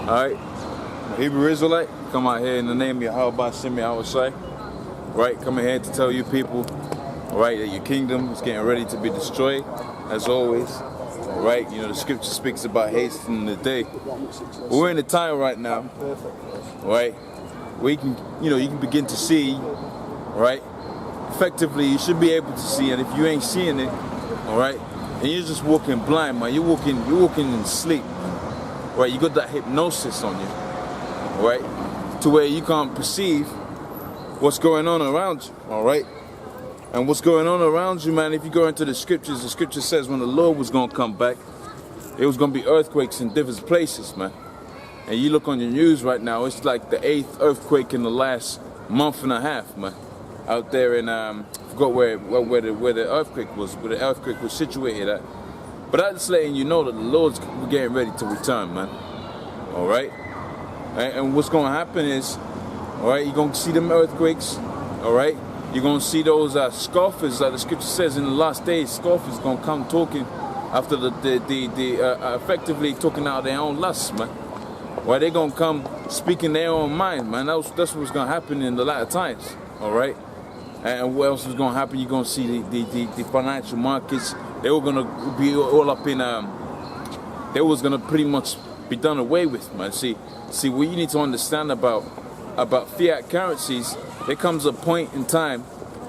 Alright, Hebrew Israelite, come out here in the name of Yahweh Shemi Awashai. Right, coming here to tell you people, alright, that your kingdom is getting ready to be destroyed, as always. Alright, you know, the scripture speaks about hastening the day. We're in a time right now, right, where you can begin to see, right, effectively you should be able to see, and if you ain't seeing it, alright, and you're just walking blind, man, you're walking in sleep. Right, you got that hypnosis on you, right, to where you can't perceive what's going on around you, all right? And what's going on around you, man, if you go into the scripture says when the Lord was going to come back, it was going to be earthquakes in different places, man. And you look on your news right now, it's like the 8th earthquake in the last month and a half, man. Out there in, I forgot where the earthquake was, where the earthquake was situated at. But I'm just letting you know that the Lord's getting ready to return, man. All right? And what's going to happen is, all right, you're going to see them earthquakes, all right? You're going to see those scoffers, like the scripture says, in the last days, scoffers going to come talking after effectively talking out of their own lusts, man. Right? They're going to come speaking their own mind, man. That's what's going to happen in the latter times, all right? And what else is going to happen? You're going to see the financial markets. They were going to be all up in, they was going to pretty much be done away with, man. See, what you need to understand about fiat currencies, there comes a point in time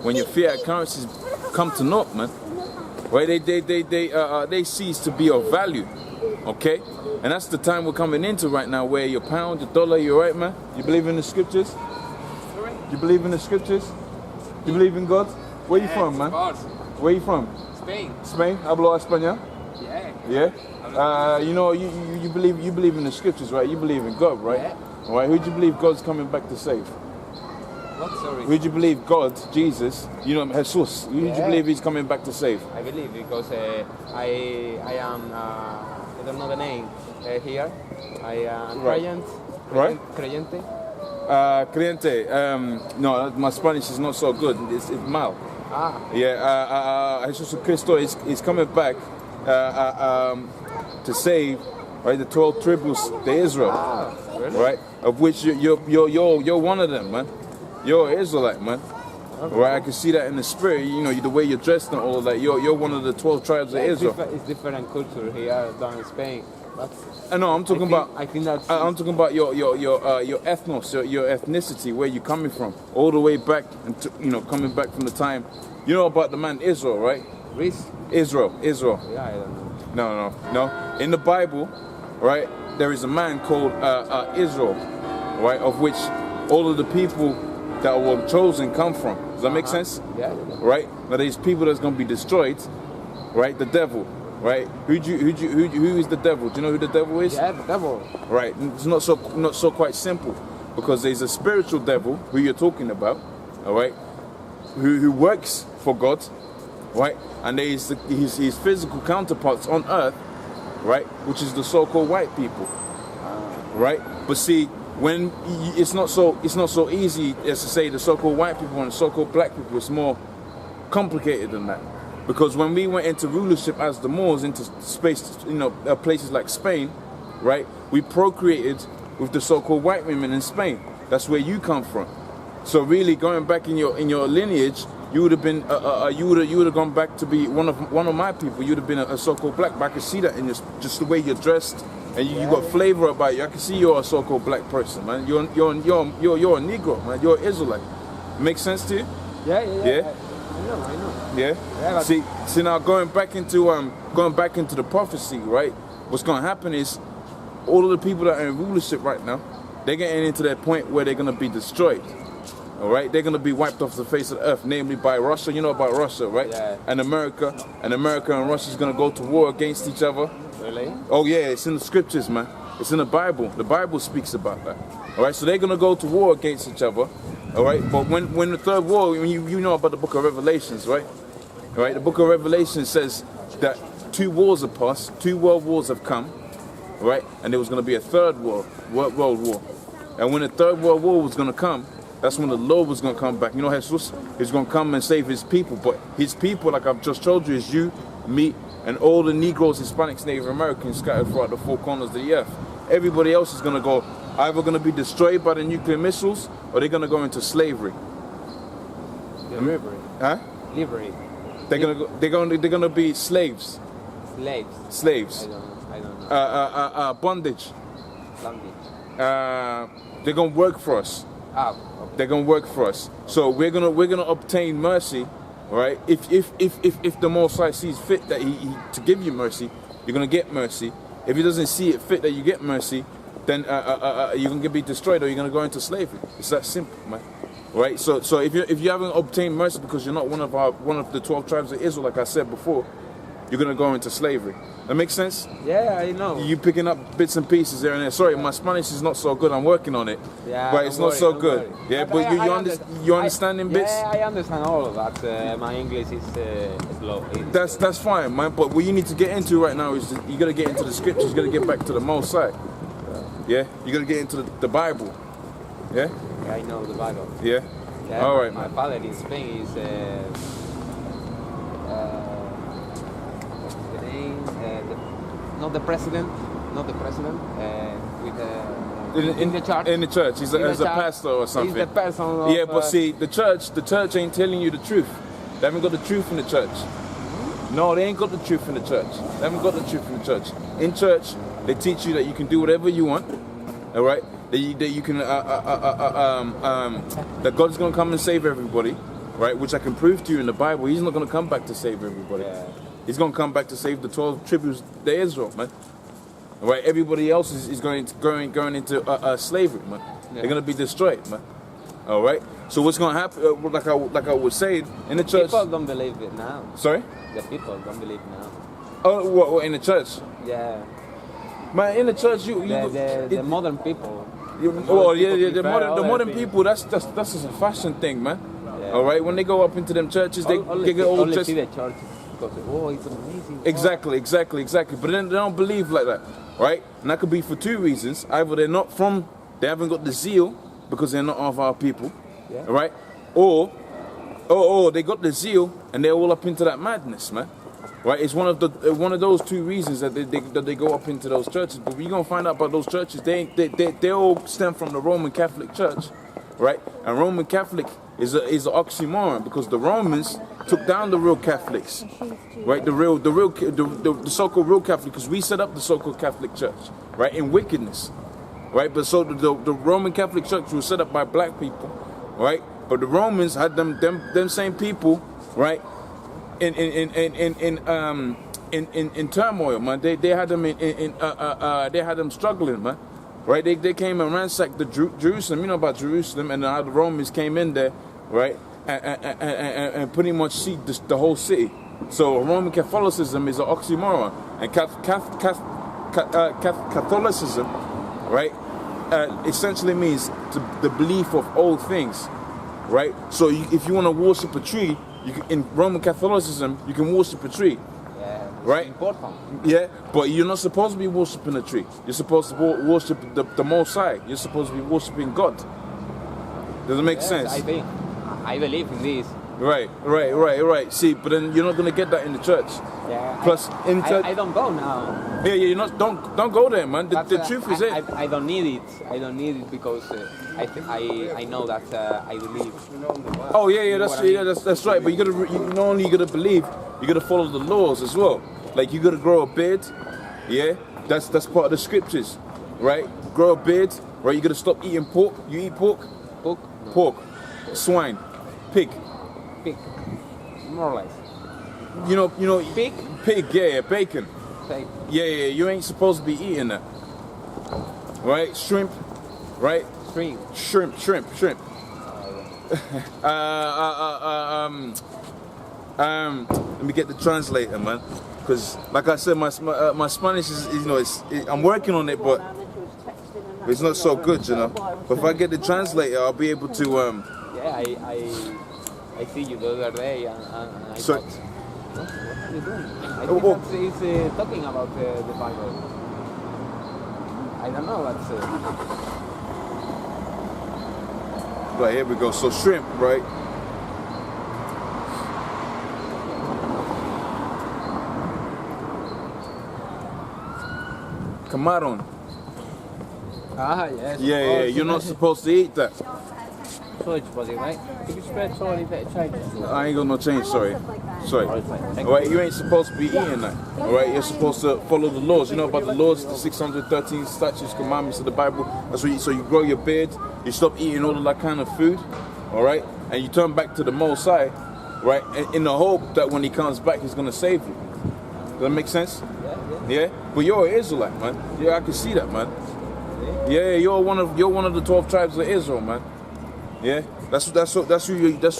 when your fiat currencies come to naught, man. Right? They cease to be of value, okay? And that's the time we're coming into right now, where your pound, your dollar, you're right, man? You believe in the scriptures? You believe in the scriptures? You believe in God? Where you from, man? Where you from? Spain. Spain? Hablo español? Yeah. Yeah? You know, you believe in the scriptures, right? You believe in God, right? Yeah. All right, who do you believe God's coming back to save? What, sorry? Who do you believe God, Jesus, you know, Jesus, who do you believe he's coming back to save? I believe because I am, I don't know the name here. I am Right. Right? Creyente. Creyente. No, my Spanish is not so good. It's mild. Yeah, Jesus Cristo is coming back to save, right, the 12 tribes to Israel, Really? right? Of which you're one of them, man. You're an Israelite, man. Okay. Right, I can see that in the spirit. You know, the way you're dressed and all of that. You're one of the 12 tribes of Israel. It's different culture here than in Spain. No, I'm talking about. I think that's. I'm talking about your ethnos, your ethnicity, where you're coming from, all the way back, and coming back from the time. You know about the man Israel, right? Israel. Yeah, I don't know. No. In the Bible, right, there is a man called Israel, right, of which all of the people that were chosen come from. Does that make sense? Yeah. Right. Now there's people that's gonna be destroyed, right? The devil. Right? Who is the devil? Do you know who the devil is? Yeah, the devil. Right. It's not so quite simple, because there's a spiritual devil who you're talking about, all right, who works for God, right, and there's his physical counterparts on earth, right, which is the so-called white people, right. But see, when it's not so easy as to say the so-called white people and the so-called black people. It's more complicated than that. Because when we went into rulership as the Moors, into space, places like Spain, right, we procreated with the so-called white women in Spain. That's where you come from. So really, going back in your lineage, you would have been you would have gone back to be one of my people. You'd have been a so-called black. But I can see that in just the way you're dressed, and you got flavor about you. I can see you're a so-called black person, man. You're a Negro, man. You're an Israelite. Makes sense to you? Yeah. I know. Yeah. See now, going back into the prophecy, right? What's going to happen is all of the people that are in rulership right now, they're getting into that point where they're going to be destroyed. All right, they're going to be wiped off the face of the earth, namely by Russia. You know about Russia, right? Yeah. And America and Russia is going to go to war against each other. Really? Oh yeah, it's in the scriptures, man. It's in the Bible. The Bible speaks about that. All right, so they're going to go to war against each other. All right, but when the third war, you know about the book of Revelations, right? All right, the book of Revelation says that 2 wars have passed, 2 world wars have come, right? And there was going to be a third world war. And when the third world war was going to come, that's when the Lord was going to come back. You know, Jesus is going to come and save his people. But his people, like I've just told you, is you, me, and all the Negroes, Hispanics, Native Americans scattered throughout the 4 corners of the earth. everybody else is gonna go either gonna be destroyed by the nuclear missiles or they're gonna go into slavery. Delivery. Huh? Livery. They're gonna be slaves. Slaves. Slaves. I don't know. Bondage. Bondage. They're gonna work for us. Ah, okay. They're gonna work for us. So we're gonna obtain mercy, right? If the Most High sees fit that he to give you mercy, you're gonna get mercy. If he doesn't see it fit that you get mercy, then you're gonna be destroyed or you're gonna go into slavery. It's that simple, man. Right? So if you haven't obtained mercy because you're not one of the 12 tribes of Israel, like I said before, you're gonna go into slavery. That makes sense? Yeah, I know. You picking up bits and pieces here and there. Sorry, my Spanish is not so good. I'm working on it. Yeah, but it's not so good. Worry. Yeah, but you understanding bits? Yeah, I understand all of that. My English is slow. That's fine, man. But what you need to get into right now is you gotta get into the scriptures. You gotta get back to the Most High. Yeah, you gotta get into the Bible. Yeah. Yeah, I know the Bible. Yeah. Yeah, all right. My father in Spain is. What's the name? Not the president. In the church. In the church, he's a pastor or something. He's the person of, yeah, but see, the church ain't telling you the truth. They haven't got the truth in the church. No, they ain't got the truth in the church. They haven't got the truth in the church. In church, they teach you that you can do whatever you want. All right, that you can that God's gonna come and save everybody, right? Which I can prove to you in the Bible. He's not gonna come back to save everybody. Yeah. He's gonna come back to save the 12 tribes of Israel, man. All right, everybody else is going into slavery, man. Yeah. They're gonna be destroyed, man. All right. So what's gonna happen? Like I was saying in the church. People don't believe it now. Sorry. The people don't believe now. Oh, what in the church? Yeah. Man, in the church, the modern people. The modern people. That's just a fashion thing, man. Yeah. All right. When they go up into them churches, they get all dressed. See the church because it's amazing. Exactly. But then they don't believe like that, right? And that could be for two reasons. Either they haven't got the zeal because they're not of our people, yeah. Right? Or they got the zeal and they're all up into that madness, man. Right? It's one of those two reasons that they go up into those churches. But you're gonna find out about those churches. They all stem from the Roman Catholic Church, right? And Roman Catholic is an oxymoron because the Romans took down the real Catholics, right? The so-called real Catholic, because we set up the so-called Catholic Church, right? In wickedness, right? But so the Roman Catholic Church was set up by black people, right? But the Romans had them same people, right? In turmoil, man. They had them they had them struggling, man. Right? They came and ransacked the Jerusalem. You know about Jerusalem and how the Romans came in there, right? And pretty much sieged the whole city. So Roman Catholicism is an oxymoron, and Catholicism, right? Essentially means the belief of old things, right? So if you want to worship a tree, in Roman Catholicism, you can worship a tree. Yeah, right? Important. Yeah, but you're not supposed to be worshiping a tree. You're supposed to worship the Most High. You're supposed to be worshiping God. Does it make sense? I believe in this. Right. See, but then you're not gonna get that in the church. Yeah. Plus, in church, I don't go now. Yeah. You're not. Don't go there, man. The truth is it. I don't need it. I don't need it because I know that I believe. Oh yeah. That's right. But you not only gotta believe, you gotta follow the laws as well. Like you gotta grow a beard. Yeah. That's part of the scriptures, right? Grow a beard. Right. You gotta stop eating pork. You eat pork? Pork. No. Pork. Swine. Pig. More or less. You know. Pig. Yeah. Bacon. Pig. Yeah. You ain't supposed to be eating that. Right. Shrimp. Right. Shrimp. Let me get the translator, man. Because, like I said, my Spanish is, I'm working on it, but it's not so good, you know. But if I get the translator, I'll be able to. Yeah, I see you the other day, and I thought, what are you doing? I think he's talking about the Bible. I don't know. Right, here we go. So shrimp, right? Camarón. Ah, yes. Yeah, you're not supposed to eat that. Sorry, buddy, mate. If you spread sorry, that changes. I ain't got no change, sorry. Alright, mate. Thank Alright, you ain't supposed to be eating that. Alright, you're supposed to follow the laws. You know about the laws, the 613 statutes, commandments of the Bible. That's what so you grow your beard, you stop eating all of that kind of food, alright? And you turn back to the Most High, right? In the hope that when he comes back, he's gonna save you. Does that make sense? Yeah? But you're an Israelite, man. Yeah, I can see that, man. Yeah, you're one of the 12 tribes of Israel, man. Yeah, that's who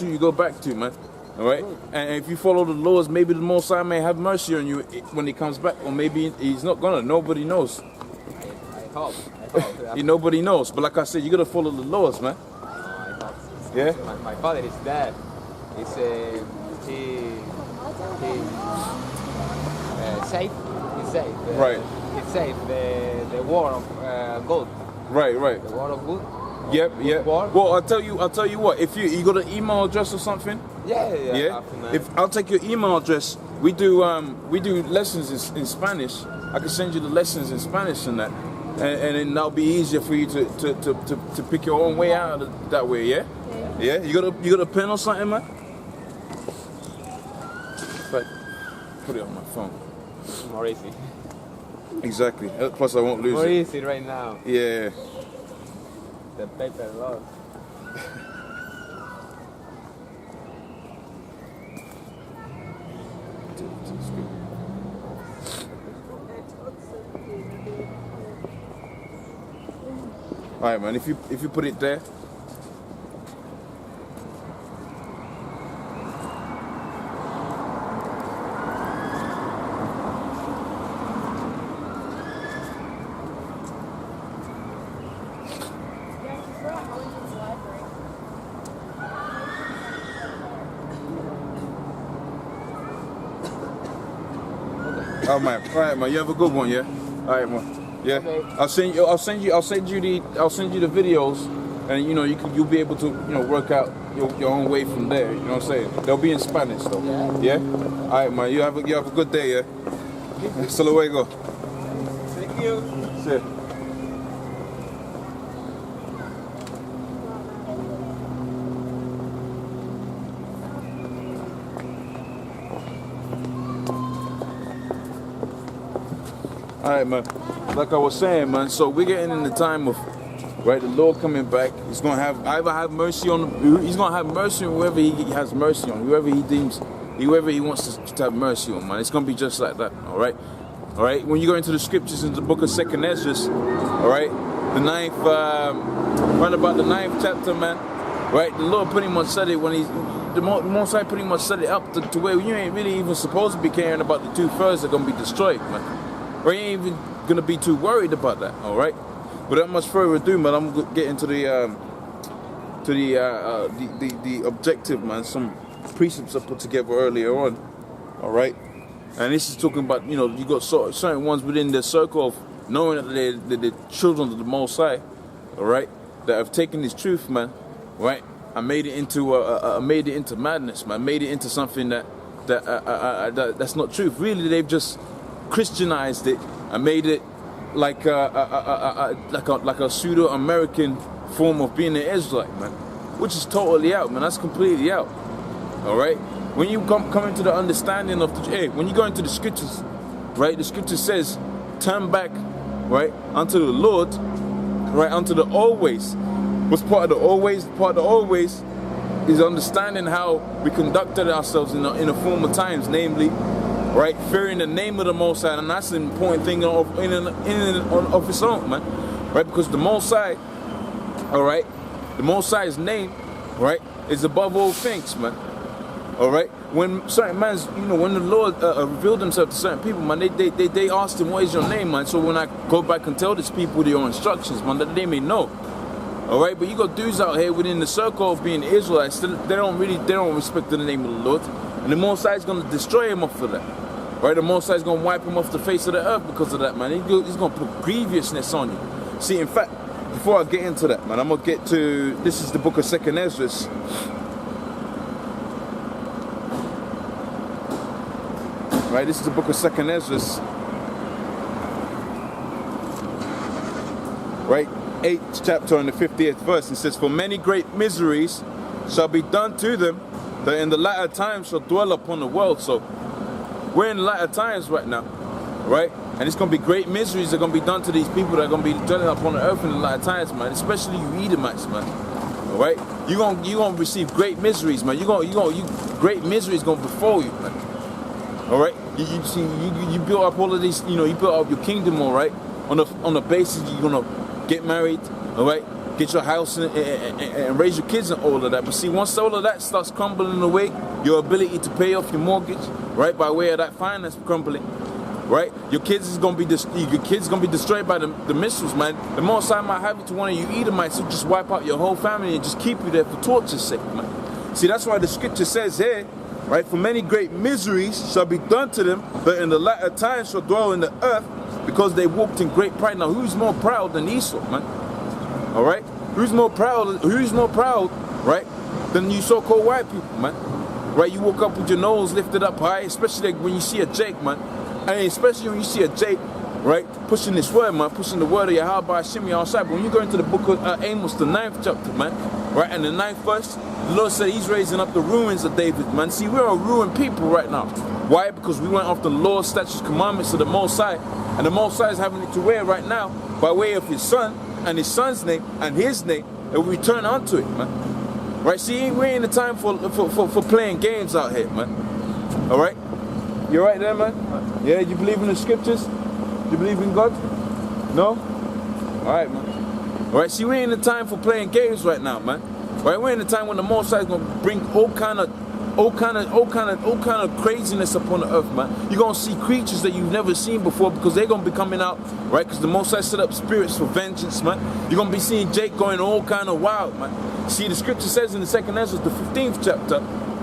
you go back to, man. All right, and if you follow the laws, maybe the Most High may have mercy on you when he comes back, or maybe he's not gonna. Nobody knows. I hope. Nobody knows. But like I said, you gotta follow the laws, man. I hope. Yeah. My father is dead. He's safe. He's safe. Right. He saved the war of gold. Right. The war of good. Yep. War. Well, I'll tell you what. If you got an email address or something. Yeah. If I'll take your email address, we do lessons in Spanish. I can send you the lessons in Spanish and that, and then that'll be easier for you to pick your own way out of that way. Yeah. You got a pen or something, man? But put it on my phone. More easy. Exactly. Plus, I won't lose More it. easy right now. Yeah. The paper lost. All right, man. If you put it there. All right, man. You have a good one, yeah. All right, man. Yeah. Okay. I'll send you the videos, and you'll be able to work out your own way from there. You know what I'm saying? They'll be in Spanish though. Yeah. All right, man. You have a good day, yeah. Hasta luego. Thank you. See ya. All right, man. Like I was saying, man. So we're getting in the time of, right, the Lord coming back. He's gonna have mercy on. He's gonna have mercy on whoever he has mercy on, whoever he deems, whoever he wants to have mercy on, man. It's gonna be just like that. All right. When you go into the scriptures in the book of 2nd Ezra, all right, the ninth, right about the 9th chapter, man. Right, the Lord pretty much said it when the Most High pretty much set it up to where you ain't really even supposed to be caring about the 2/3 that are gonna be destroyed, man. Or you ain't even gonna be too worried about that, all right? Without much further ado, man, I'm gonna get into the objective, man. Some precepts I put together earlier on, all right? And this is talking about, you got certain ones within the circle of knowing that they're the children of the Most High, all right? That have taken this truth, man, right? I made it into madness, man. Made it into something that's not truth. Really, they've just Christianized it and made it like a pseudo-American form of being an Israelite, man, which is totally out, man. That's completely out. All right. When you come into the understanding of when you go into the scriptures, right? The scripture says, "Turn back, right, unto the Lord, right, unto the always." What's part of the always? Part of the always is understanding how we conducted ourselves in the former times, namely, right, fearing the name of the Most High, and that's an important thing of its own, man, right? Because the Most High, all right, the Most High's name, right, is above all things, man. All right. When certain man's, when the Lord revealed Himself to certain people, man, they asked Him, "What is your name, man?" So when I go back and tell these people your instructions, man, that they may know. All right, but you got dudes out here within the circle of being Israelites, they don't respect the name of the Lord, and the Most High is going to destroy him off of that. Right, the Most High is going to wipe him off the face of the earth because of that, man. He's going to put grievousness on you. See, in fact, before I get into that, man, I'm going to get to, this is the book of 2nd Ezra. Right, this is the book of 2nd Ezra. right? 8th chapter and the 50th verse. It says, for many great miseries shall be done to them, that in the latter times shall dwell upon the world. So we're in the latter times right now, right? And it's going to be great miseries that are going to be done to these people that are going to be dwelling upon the earth in the latter times, man. Especially you Edomites, man. All right? You're going to receive great miseries, man. Great miseries going to befall you, man. All right? You built up all of these, you built up your kingdom, all right? On the basis you're going to get married, all right? Get your house and raise your kids and all of that. But see, once all of that starts crumbling away, your ability to pay off your mortgage, right, by way of that finance crumbling, right, your kids is gonna be destroyed by the missiles, man. The Most High might have you to one of you Edomites who just wipe out your whole family and just keep you there for torture's sake, man. See, that's why the scripture says here, right, for many great miseries shall be done to them, but in the latter times shall dwell in the earth, because they walked in great pride. Now, who's more proud than Esau, man? All right, who's more proud, right, than you so-called white people, man? Right, you woke up with your nose lifted up high, especially when you see a Jake, man. And especially when you see a Jake, right, pushing this word, man, pushing the word of Yahweh Shimmy outside. But when you go into the book of Amos, the 9th chapter, man, right, and the 9th verse, the Lord said he's raising up the ruins of David, man. See, we're a ruined people right now. Why? Because we went off the law, statutes, commandments of the Most High. And the Most High is having it to wear right now by way of his son and his son's name and his name, and we return unto it, man. Right? See, we ain't the time for playing games out here, man. All right? You right there, man? Yeah, you believe in the scriptures? You believe in God? No? All right, man. All right, see, we ain't the time for playing games right now, man. Right? We're in the time when the Most High is gonna bring all kind of craziness upon the earth, man. You're gonna see creatures that you've never seen before, because they're gonna be coming out, right? Because the Most High set up spirits for vengeance, man. You're gonna be seeing Jake going all kind of wild, man. See, the scripture says in the 2nd Ezra, the 15th chapter,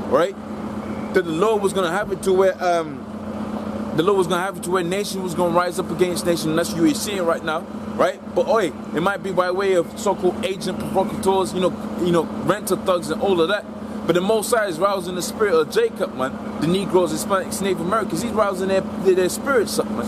right, that the Lord was gonna have it to where nation was gonna rise up against nation, and that's what you're seeing right now, right? But oi, it might be by way of so-called agent provocateurs, renter thugs and all of that. But the Most High is rousing the spirit of Jacob, man. The Negroes, Hispanics, Native Americans, he's rousing their spirits up, man.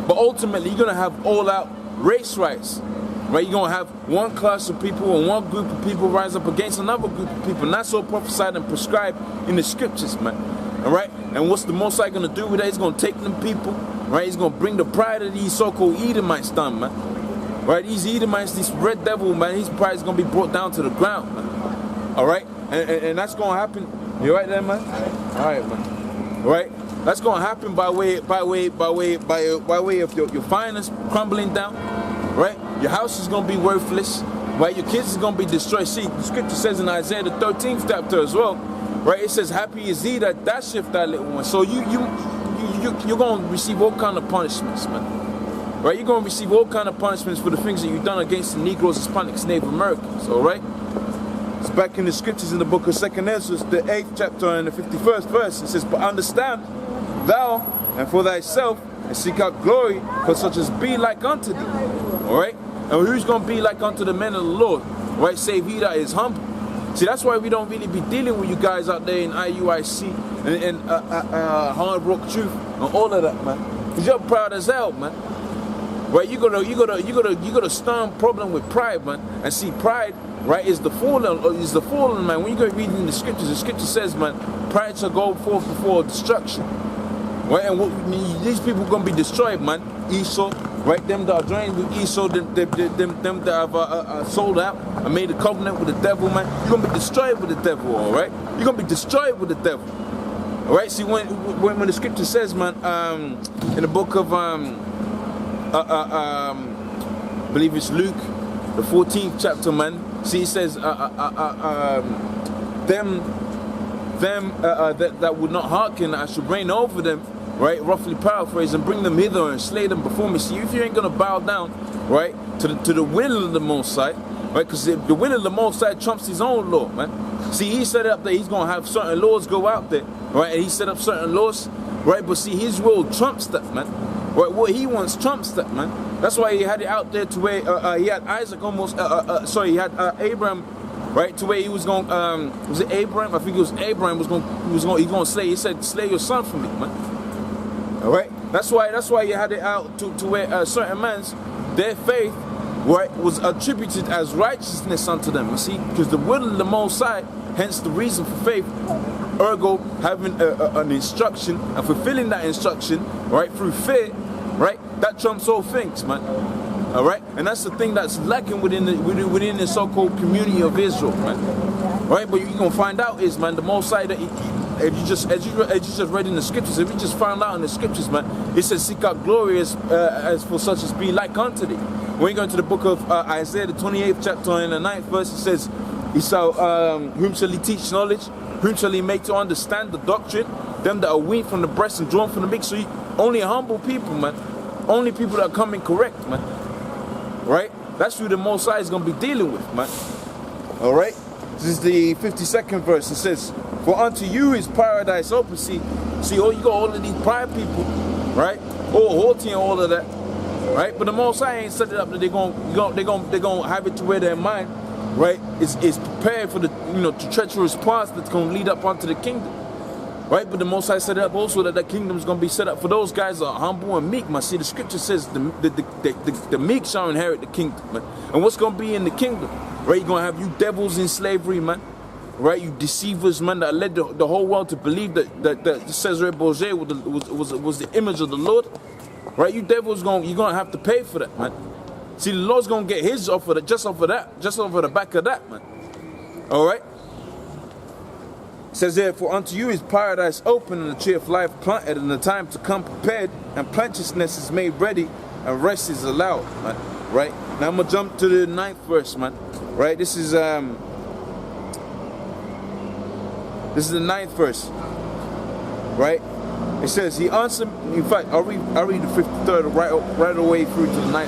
But ultimately, you're gonna have all-out race riots, right? You're gonna have one class of people and one group of people rise up against another group of people, and that's all prophesied and prescribed in the scriptures, man. All right? And what's the Most High gonna do with that? He's gonna take them people, right? He's gonna bring the pride of these so-called Edomites down, man. Right? These Edomites, this red devil, man, his pride is gonna be brought down to the ground, man. All right? And that's gonna happen. You right there, man? All right, man. All right? That's gonna happen by way of your finance crumbling down, right? Your house is gonna be worthless, right? Your kids is gonna be destroyed. See, the scripture says in Isaiah the 13th chapter as well, right? It says, "Happy is he that dasheth thy little one." So you're gonna receive all kind of punishments, man. Right? You're gonna receive all kind of punishments for the things that you've done against the Negroes, Hispanics, Native Americans. All right? It's back in the scriptures in the book of 2nd Ezra, the 8th chapter and the 51st verse. It says, "But understand thou and for thyself, and seek out glory for such as be like unto thee." All right? And who's going to be like unto the men of the Lord? Right? Save he that is humble. See, that's why we don't really be dealing with you guys out there in IUIC and Hard Rock Truth and all of that, man. Because you're proud as hell, man. Right? You got a stern problem with pride, man. And see, pride, right, is the fallen, man. When you go reading the scripture says, man, pride shall go forth before destruction. Right? And these people are going to be destroyed, man. Esau, right? Them that are joined with Esau, them that have sold out and made a covenant with the devil, man. You're going to be destroyed with the devil, all right? You're going to be destroyed with the devil. All right? See, when the scripture says, man, in the book of, I believe it's Luke, the 14th chapter, man. See, it says, them that would not hearken, I should reign over them, right? Roughly paraphrase, and bring them hither and slay them before me. See, if you ain't gonna bow down, right, to the will of the Most High, right? Because the will of the Most High trumps his own law, man. See, he set up that he's gonna have certain laws go out there, right? And he set up certain laws, right? But see, his will trumps that, man. Right? What he wants trumps that, man. That's why he had it out there to where he had Isaac almost. He had Abraham, right? To where he was going. Was it Abraham? I think it was Abraham. He's going to slay. He said, "Slay your son for me, man." All right. That's why you had it out to where certain men's their faith, right, was attributed as righteousness unto them. You see, because the will of the Most High, hence the reason for faith, ergo having an instruction and fulfilling that instruction, right, through fear, right, that trumps all things, man. All right, and that's the thing that's lacking within the so-called community of Israel, man. Right, but you're gonna find out is, man, the Most High that as you just read in the scriptures, if you just found out in the scriptures, man, it says, seek out glory as for such as be like unto thee. When you go into the book of Isaiah, the 28th chapter and the 9th verse, it says, he shall, whom shall he teach knowledge? Whom shall he make to understand the doctrine? Them that are weaned from the breast and drawn from the milk. So only humble people, man. Only people that are coming correct, man. Right? That's who the Most High is going to be dealing with, man. All right? This is the 52nd verse. It says, for unto you is paradise open. See, you got all of these pride people, right? All haughty and all of that, right? But the Most High ain't set it up that they're gonna have it to where their mind, right, is prepared for the the treacherous paths that's gonna lead up onto the kingdom. Right, but the Most High set it up also that kingdom is going to be set up for those guys that are humble and meek, man. See, the scripture says the meek shall inherit the kingdom, man. And what's going to be in the kingdom? Right, you're going to have you devils in slavery, man. Right, you deceivers, man, that led the whole world to believe that Cesare Borgia was the image of the Lord. Right, you devils, you're going to have to pay for that, man. See, the Lord's going to get his off of that, just off of the back of that, man. All right. It says here, for unto you is paradise open and the tree of life planted and the time to come prepared and plenteousness is made ready and rest is allowed, man. Right? Now I'm going to jump to the 9th verse, man. Right? This is the 9th verse. Right? It says, he answered, in fact, I'll read the 53rd right away through to the 9th.